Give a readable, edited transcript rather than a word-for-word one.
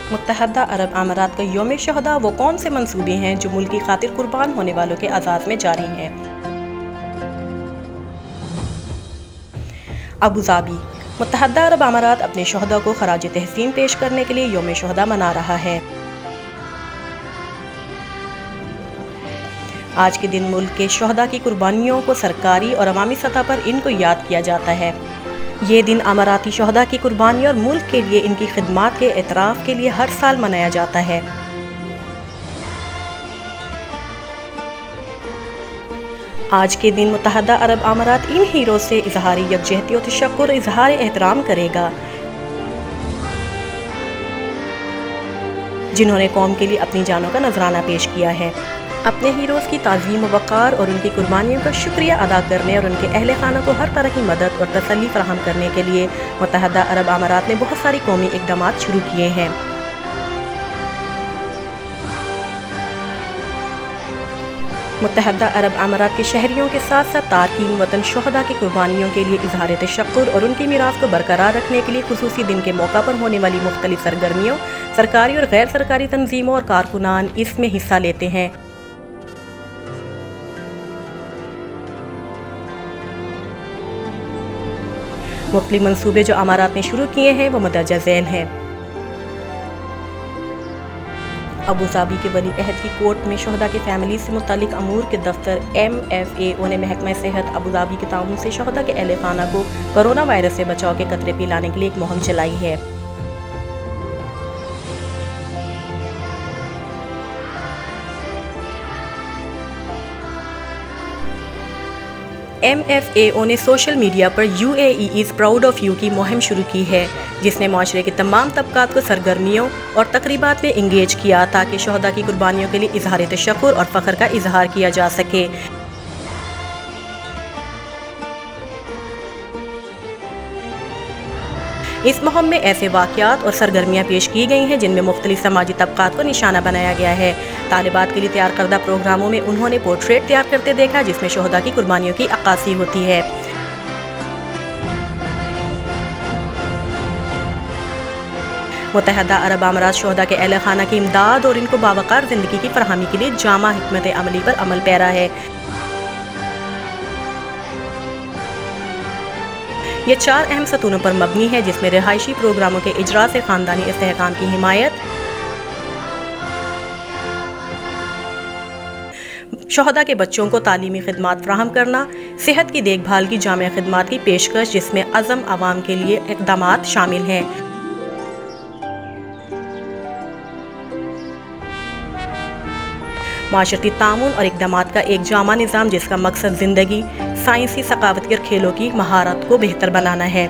मुत्तहदा अरब अमारात का यौम शहदा वो कौन से मंसूबे हैं जो मुल्क की खातिर कुर्बान होने वालों के आज़ाद में जारी हैं। Abu Dhabi. मुत्तहदा अरब अमारात अपने शहदा को खराज तहसीन पेश करने के लिए यौम शहदा मना रहा है। आज के दिन मुल्क के शहदा की कुर्बानियों को सरकारी और अवामी सतह पर इनको याद किया जाता है। ये दिन अमाराती शहदा की कुर्बानी और मुल्क के लिए इनकी खिदमात के एतराफ़ के लिए हर साल मनाया जाता है। आज के दिन मुत्तहदा अरब अमारात इन हीरो से इजहार यकजहती और तशक्कुर इजहार एहतराम करेगा जिन्होंने कौम के लिए अपनी जानों का नजराना पेश किया है। अपने हीरोज़ की ताज़ीम व वक़ार और उनकी कुर्बानियों का शुक्रिया अदा करने और उनके अहले खाना को हर तरह की मदद और तसल्ली फराहम करने के लिए मुत्तहदा अरब अमारात ने बहुत सारी कौमी इक़दामात शुरू किए हैं। मुत्तहदा अरब अमारात के शहरियों के साथ साथ तारकीन वतन शहदा की कुर्बानियों के लिए इजहार तशक्कुर और उनकी मीरास को बरकरार रखने के लिए खुसूसी दिन के मौका पर होने वाली मुख्तलिफ सरगर्मियों, सरकारी और गैर सरकारी तंजीमों और कारकुनान इसमें हिस्सा लेते हैं। मुख्तलिफ मंसूबे जो अमारात ने शुरू किए हैं वो मदरजा ज़ैल हैं। अबू धाबी के वली अहद की कोर्ट में शहदा के फैमिली से मुतालिक अमूर के दफ्तर MFAO ने महकमा सेहत अबू धाबी के ताउन से शहदा के अहले खाना को कोरोना वायरस से बचाव के कतरे पिलाने के लिए एक मुहिम चलाई है। MFAO ने सोशल मीडिया पर UAE is proud of you की मुहिम शुरू की है, जिसने माशरे के तमाम तबकात को सरगर्मियों और तकरीबात में इंगेज किया ताकि शहदा की कुर्बानियों के लिए इजहार तशक्कुर और फ़ख्र का इजहार किया जा सके। इस मुहिम में ऐसे वाक़यात और सरगर्मियाँ पेश की गई हैं जिनमें मुख्तलिफ समाजी तबकात को निशाना बनाया गया है। तालिबात के लिए तैयार करदा प्रोग्रामों में उन्होंने पोर्ट्रेट तैयार करते देखा जिसमें शहदा की कुर्बानियों की अक्कासी होती है। मुत्तहदा अरब अमारात शहदा के अहले खाना की इमदाद और इनको बावकार ज़िंदगी की फरहमी के लिए जामा हिकमत अमली पर अमल पैरा है। ये 4 अहम सतूनों पर मबनी है जिसमें रिहायशी प्रोग्रामों के इजरा से ख़ानदानी इस्तेहकाम की हिमायत, शहदा के बच्चों को तालीमी खिदमात फराहम करना, सेहत की देखभाल की जामे खिदमात की पेशकश जिसमें अज़म आवाम के लिए इक़दामात शामिल हैं। माशरती तामुन और इक़दामात का एक जामा निज़ाम जिसका मकसद ज़िंदगी, साइंसी, सकाफती और खेलों की महारत को बेहतर बनाना है।